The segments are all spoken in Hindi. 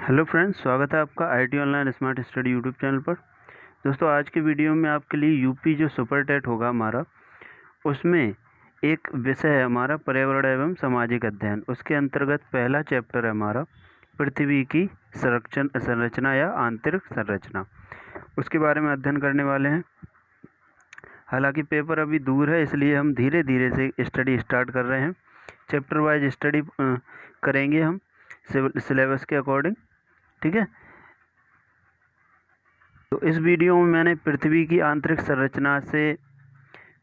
हेलो फ्रेंड्स, स्वागत है आपका IT online smart study YouTube channel पर। दोस्तों, आज के वीडियो में आपके लिए यूपी जो सुपर टेट होगा हमारा, उसमें एक विषय है हमारा पर्यावरण एवं सामाजिक अध्ययन। उसके अंतर्गत पहला चैप्टर है हमारा पृथ्वी की संरचना या आंतरिक संरचना। उसके बारे में अध्ययन करने वाले हैं। हालांकि पेपर अभी दूर है, इसलिए हम धीरे धीरे से स्टडी स्टार्ट कर रहे हैं। चैप्टर वाइज स्टडी करेंगे हम सिलेबस के अकॉर्डिंग, ठीक है। तो इस वीडियो में मैंने पृथ्वी की आंतरिक संरचना से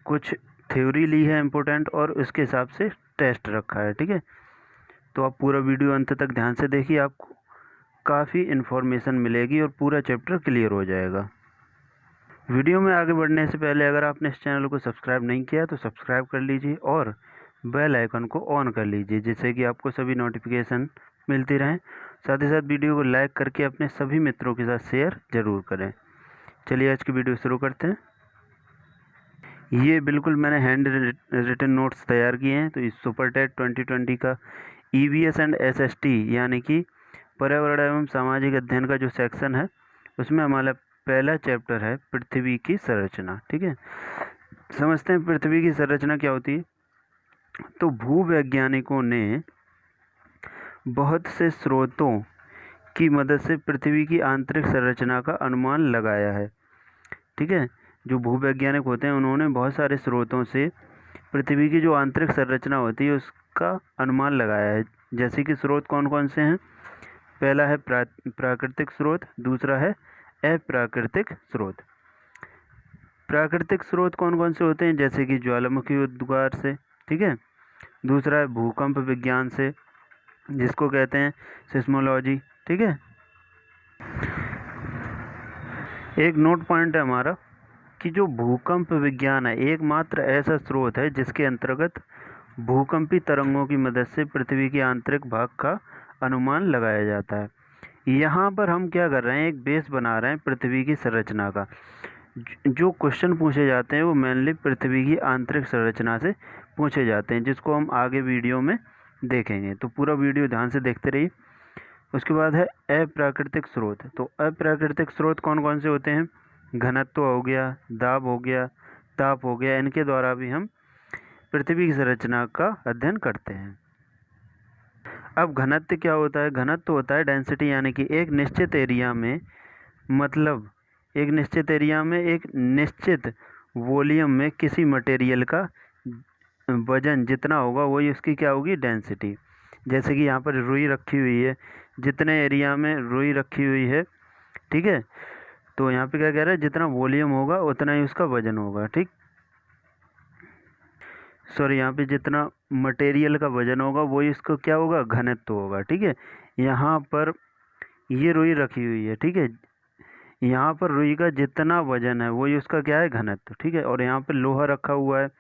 कुछ थ्योरी ली है इम्पोर्टेंट, और उसके हिसाब से टेस्ट रखा है, ठीक है। तो आप पूरा वीडियो अंत तक ध्यान से देखिए, आपको काफ़ी इन्फॉर्मेशन मिलेगी और पूरा चैप्टर क्लियर हो जाएगा। वीडियो में आगे बढ़ने से पहले अगर आपने इस चैनल को सब्सक्राइब नहीं किया तो सब्सक्राइब कर लीजिए और बेल आइकन को ऑन कर लीजिए, जिससे कि आपको सभी नोटिफिकेशन मिलती रहें। साथ ही साथ वीडियो को लाइक करके अपने सभी मित्रों के साथ शेयर ज़रूर करें। चलिए आज की वीडियो शुरू करते हैं। ये बिल्कुल मैंने हैंड रिटन नोट्स तैयार किए हैं। तो इस सुपर टेट 2020 का ईवीएस एंड एसएसटी यानी कि पर्यावरण एवं सामाजिक अध्ययन का जो सेक्शन है, उसमें हमारा पहला चैप्टर है पृथ्वी की संरचना, ठीक है। समझते हैं पृथ्वी की संरचना क्या होती है। तो भूवैज्ञानिकों ने बहुत से स्रोतों की मदद से पृथ्वी की आंतरिक संरचना का अनुमान लगाया है, ठीक है। जो भूवैज्ञानिक होते हैं उन्होंने बहुत सारे स्रोतों से पृथ्वी की जो आंतरिक संरचना होती है उसका अनुमान लगाया है। जैसे कि स्रोत कौन कौन से हैं। पहला है प्राकृतिक स्रोत, दूसरा है अप्राकृतिक स्रोत। प्राकृतिक स्रोत कौन कौन से होते हैं, जैसे कि ज्वालामुखी उद्गार से, ठीक है। दूसरा है भूकंप विज्ञान से, जिसको कहते हैं सिस्मोलॉजी, ठीक है। एक नोट पॉइंट है हमारा कि जो भूकंप विज्ञान है एकमात्र ऐसा स्रोत है जिसके अंतर्गत भूकंपी तरंगों की मदद से पृथ्वी के आंतरिक भाग का अनुमान लगाया जाता है। यहाँ पर हम क्या कर रहे हैं, एक बेस बना रहे हैं पृथ्वी की संरचना का। जो क्वेश्चन पूछे जाते हैं वो मेनली पृथ्वी की आंतरिक संरचना से पूछे जाते हैं, जिसको हम आगे वीडियो में देखेंगे। तो पूरा वीडियो ध्यान से देखते रहिए। उसके बाद है अप्राकृतिक स्रोत। तो अप्राकृतिक स्रोत कौन कौन से होते हैं। घनत्व हो गया, दाब हो गया, ताप हो गया। इनके द्वारा भी हम पृथ्वी की संरचना का अध्ययन करते हैं। अब घनत्व क्या होता है। घनत्व होता है डेंसिटी, यानी कि एक निश्चित एरिया में, मतलब एक निश्चित एरिया में एक निश्चित वॉल्यूम में किसी मटेरियल का वजन जितना होगा वही उसकी क्या होगी, डेंसिटी। जैसे कि यहाँ पर रुई रखी हुई है, जितने एरिया में रुई रखी हुई है, ठीक है। तो यहाँ पे क्या कह रहा है, जितना वॉल्यूम होगा उतना ही उसका वजन होगा, ठीक। सॉरी, यहाँ पे जितना मटेरियल का वजन होगा वही इसको क्या होगा, घनत्व होगा, ठीक है। यहाँ पर ये रुई रखी हुई है, ठीक है। यहाँ पर रुई का जितना वजन है वही उसका क्या है, घनत्व, ठीक है। और यहाँ पे लोहा रखा हुआ है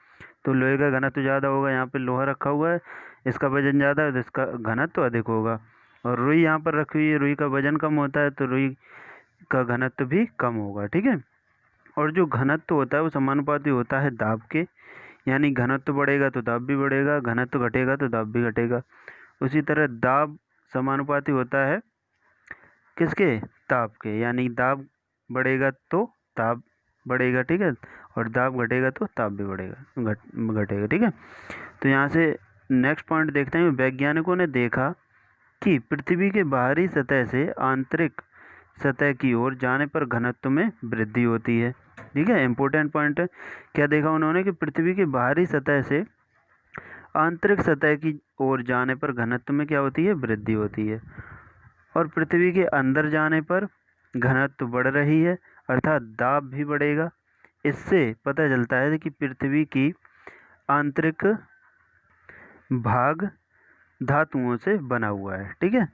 तो लोहे का घनत्व ज़्यादा होगा। यहाँ पे लोहा रखा हुआ है, इसका वजन ज़्यादा है तो इसका घनत्व अधिक होगा। और रुई यहाँ पर रखी हुई है, रुई का वजन कम होता है तो रुई का घनत्व भी कम होगा, ठीक है। और जो घनत्व होता है वो समानुपाती होता है दाब के, यानी घनत्व बढ़ेगा तो दाब भी बढ़ेगा, घनत्व घटेगा तो दाब भी घटेगा। उसी तरह दाब समानुपाती होता है किसके, ताप के, यानी दाब बढ़ेगा तो ताप बढ़ेगा, ठीक है। और दाब घटेगा तो ताप भी बढ़ेगा, घटेगा, ठीक है। तो यहाँ से नेक्स्ट पॉइंट देखते हैं। वैज्ञानिकों ने देखा कि पृथ्वी के बाहरी सतह से आंतरिक सतह की ओर जाने पर घनत्व में वृद्धि होती है, ठीक है। इंपॉर्टेंट पॉइंट है। क्या देखा उन्होंने कि पृथ्वी की बाहरी सतह से आंतरिक सतह की ओर जाने पर घनत्व में क्या होती है, वृद्धि होती है। और पृथ्वी के अंदर जाने पर घनत्व बढ़ रही है, अर्थात दाब भी बढ़ेगा। इससे पता चलता है कि पृथ्वी की आंतरिक भाग धातुओं से बना हुआ है, ठीक है।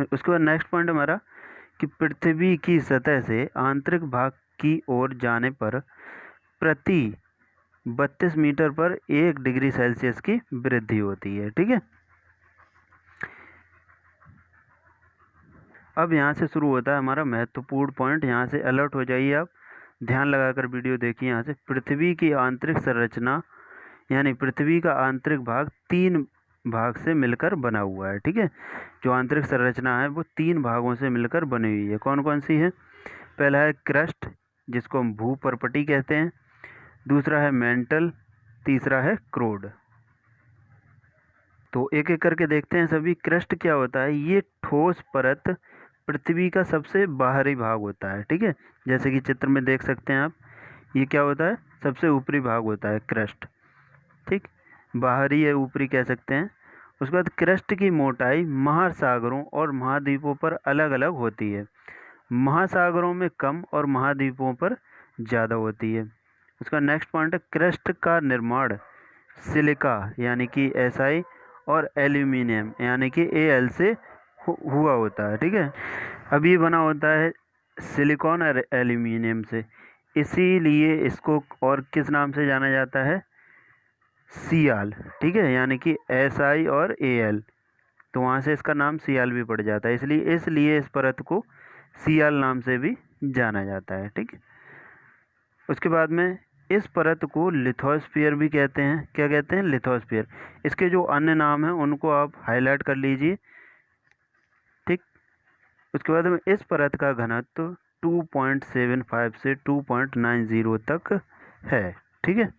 उसके बाद नेक्स्ट पॉइंट हमारा कि पृथ्वी की सतह से आंतरिक भाग की ओर जाने पर प्रति 32 मीटर पर 1 डिग्री सेल्सियस की वृद्धि होती है, ठीक है। अब यहाँ से शुरू होता है हमारा महत्वपूर्ण पॉइंट। यहाँ से अलर्ट हो जाइए आप, ध्यान लगाकर वीडियो देखिए। यहाँ से पृथ्वी की आंतरिक संरचना यानी पृथ्वी का आंतरिक भाग 3 भाग से मिलकर बना हुआ है। ठीक है, जो आंतरिक संरचना है वो 3 भागों से मिलकर बनी हुई है। कौन कौन सी है? पहला है क्रस्ट, जिसको हम भूपर्पटी कहते हैं। दूसरा है मेंटल, तीसरा है क्रोड। तो एक एक करके देखते हैं सभी। क्रस्ट क्या होता है? ये ठोस परत पृथ्वी का सबसे बाहरी भाग होता है। ठीक है, जैसे कि चित्र में देख सकते हैं आप, ये क्या होता है? सबसे ऊपरी भाग होता है क्रस्ट। ठीक, बाहरी या ऊपरी कह सकते हैं। उसके बाद क्रस्ट की मोटाई महासागरों और महाद्वीपों पर अलग अलग होती है। महासागरों में कम और महाद्वीपों पर ज़्यादा होती है। उसका नेक्स्ट पॉइंट है क्रस्ट का निर्माण सिलिका यानी कि SI और एल्यूमिनियम यानी कि Al से हुआ होता है। ठीक है, अब ये बना होता है सिलिकॉन और एल्यूमिनियम से, इसीलिए इसको और किस नाम से जाना जाता है? सियाल। ठीक है, यानी कि SI और Al, तो वहाँ से इसका नाम सियाल भी पड़ जाता है, इसलिए इस परत को सियाल नाम से भी जाना जाता है। ठीक है, उसके बाद में इस परत को लिथोस्फीयर भी कहते हैं। क्या कहते हैं? लिथोस्फीयर। इसके जो अन्य नाम हैं उनको आप हाईलाइट कर लीजिए। ठीक, उसके बाद में इस परत का घनत्व 2.75 से 2.90 तक है। ठीक है,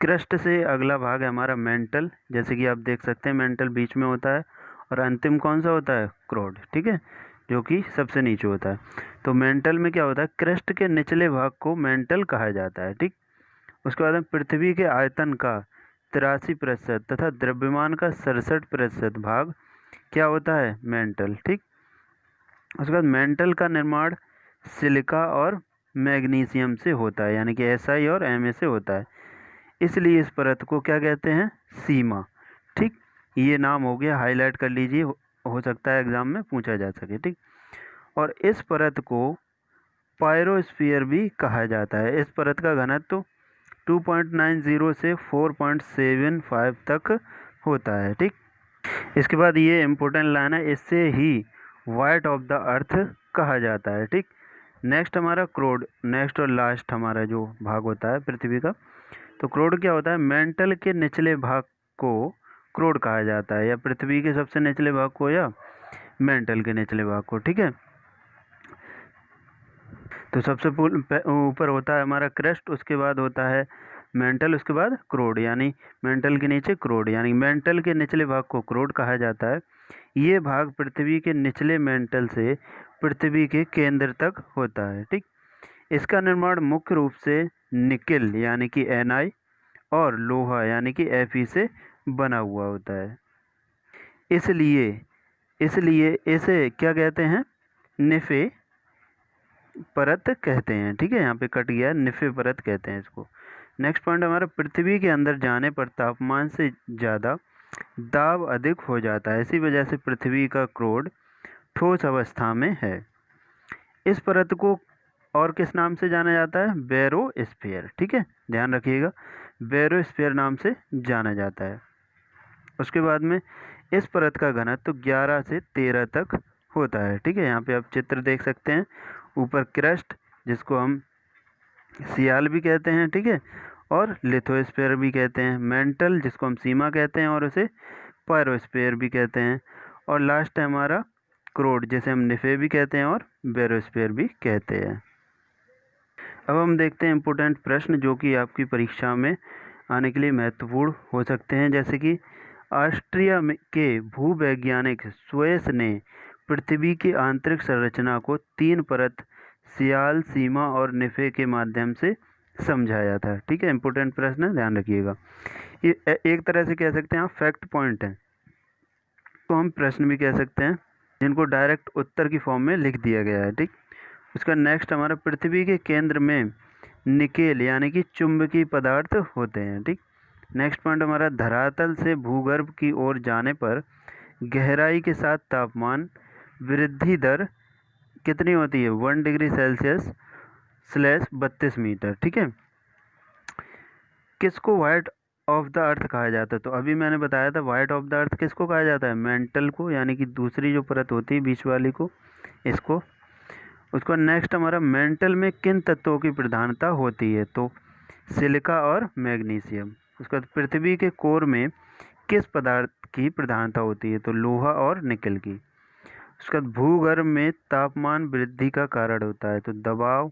क्रस्ट से अगला भाग है हमारा मेंटल। जैसे कि आप देख सकते हैं मेंटल बीच में होता है और अंतिम कौन सा होता है? क्रोड। ठीक है, जो कि सबसे नीचे होता है। तो मेंटल में क्या होता है? क्रस्ट के निचले भाग को मेंटल कहा जाता है। ठीक, उसके बाद में पृथ्वी के आयतन का 83% तथा द्रव्यमान का 67% भाग क्या होता है? मेंटल। ठीक, उसके बाद मेंटल का निर्माण सिलिका और मैग्नीशियम से होता है, यानी कि SI और Ma से होता है, इसलिए इस परत को क्या कहते हैं? सीमा। ठीक, ये नाम हो गया, हाईलाइट कर लीजिए, हो सकता है एग्जाम में पूछा जा सके। ठीक, और इस परत को पायरोस्फीयर भी कहा जाता है। इस परत का घनत्व 2.90 से 4.75 तक होता है। ठीक, इसके बाद ये इम्पोर्टेंट लाइन है, इससे ही वाइट ऑफ द अर्थ कहा जाता है। ठीक, नेक्स्ट हमारा क्रोड, नेक्स्ट और लास्ट हमारा जो भाग होता है पृथ्वी का। तो क्रोड क्या होता है? मेंटल के निचले भाग को क्रोड कहा जाता है, या पृथ्वी के सबसे निचले भाग को, या मेंटल के निचले भाग को। ठीक है, तो सबसे ऊपर होता है हमारा क्रस्ट, उसके बाद होता है मेंटल, उसके बाद क्रोड, यानी मेंटल के नीचे क्रोड, यानी मेंटल के निचले भाग को क्रोड कहा जाता है। ये भाग पृथ्वी के निचले मेंटल से पृथ्वी के केंद्र तक होता है। ठीक, इसका निर्माण मुख्य रूप से निकेल यानी कि Na और लोहा यानी कि Fe से बना हुआ होता है। इसलिए इसलिए इसे क्या कहते हैं? निफे परत कहते हैं। ठीक है, यहाँ पे कट गया, निफे परत कहते हैं इसको। नेक्स्ट पॉइंट हमारा, पृथ्वी के अंदर जाने पर तापमान से ज़्यादा दाब अधिक हो जाता है, इसी वजह से पृथ्वी का क्रोड ठोस अवस्था में है। इस परत को और किस नाम से जाना जाता है? बैरोस्फीयर। ठीक है, ध्यान रखिएगा, बैरोस्फीयर नाम से जाना जाता है। उसके बाद में इस परत का घनत्व 11 से 13 तक होता है। ठीक है, यहाँ पे आप चित्र देख सकते हैं, ऊपर क्रस्ट जिसको हम सियाल भी कहते हैं। ठीक है, और लिथोस्फीयर भी कहते हैं, मेंटल जिसको हम सीमा कहते हैं और उसे पायरोस्फीयर भी कहते हैं, और लास्ट है हमारा क्रोड जिसे हम निफे भी कहते हैं और बैरोस्फीयर भी कहते हैं। अब हम देखते हैं इम्पोर्टेंट प्रश्न जो कि आपकी परीक्षा में आने के लिए महत्वपूर्ण हो सकते हैं। जैसे कि ऑस्ट्रिया के भूवैज्ञानिक स्वेस ने पृथ्वी की आंतरिक संरचना को 3 परत सियाल, सीमा और निफे के माध्यम से समझाया था। ठीक है, इम्पोर्टेंट प्रश्न है, ध्यान रखिएगा। ये एक तरह से कह सकते हैं आप फैक्ट पॉइंट है, तो हम प्रश्न भी कह सकते हैं, जिनको डायरेक्ट उत्तर की फॉर्म में लिख दिया गया है। ठीक, उसका नेक्स्ट हमारा, पृथ्वी के केंद्र में निकेल यानी कि चुंबकीय पदार्थ होते हैं। ठीक, नेक्स्ट पॉइंट हमारा, धरातल से भूगर्भ की ओर जाने पर गहराई के साथ तापमान वृद्धि दर कितनी होती है? 1 डिग्री सेल्सियस / 32 मीटर। ठीक है, किसको वाइट ऑफ द अर्थ कहा जाता है? तो अभी मैंने बताया था वाइट ऑफ द अर्थ किसको कहा जाता है? मेंटल को, यानी कि दूसरी जो परत होती है बीच वाली को, इसको। उसका नेक्स्ट हमारा, मेंटल में किन तत्वों की प्रधानता होती है? तो सिलिका और मैग्नीशियम। उसका पृथ्वी के कोर में किस पदार्थ की प्रधानता होती है? तो लोहा और निकल की। उसका भूगर्भ में तापमान वृद्धि का कारण होता है, तो दबाव,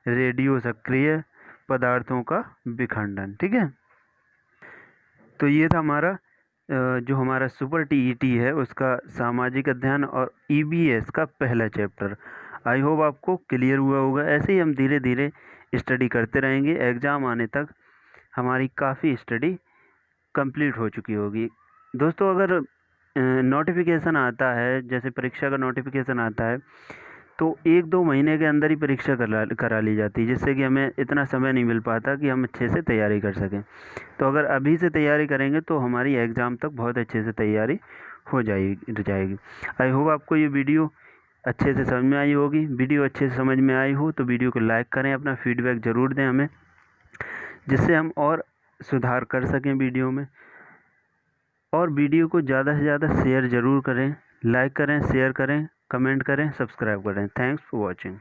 रेडियो सक्रिय पदार्थों का विखंडन। ठीक है, तो ये था हमारा जो हमारा सुपर टीईटी है उसका सामाजिक अध्ययन और ईबीएस का पहला चैप्टर। आई होप आपको क्लियर हुआ होगा। ऐसे ही हम धीरे धीरे स्टडी करते रहेंगे, एग्ज़ाम आने तक हमारी काफ़ी स्टडी कंप्लीट हो चुकी होगी। दोस्तों, अगर नोटिफिकेशन आता है, जैसे परीक्षा का नोटिफिकेशन आता है, तो 1-2 महीने के अंदर ही परीक्षा करा ली जाती है, जिससे कि हमें इतना समय नहीं मिल पाता कि हम अच्छे से तैयारी कर सकें। तो अगर अभी से तैयारी करेंगे तो हमारी एग्ज़ाम तक बहुत अच्छे से तैयारी हो जाएगी। आई होप आपको ये वीडियो अच्छे से समझ में आई होगी। वीडियो अच्छे से समझ में आई हो तो वीडियो को लाइक करें, अपना फीडबैक ज़रूर दें हमें, जिससे हम और सुधार कर सकें वीडियो में। और वीडियो को ज़्यादा से ज़्यादा शेयर ज़रूर करें, लाइक करें, शेयर करें, कमेंट करें, सब्सक्राइब करें। Thanks for watching.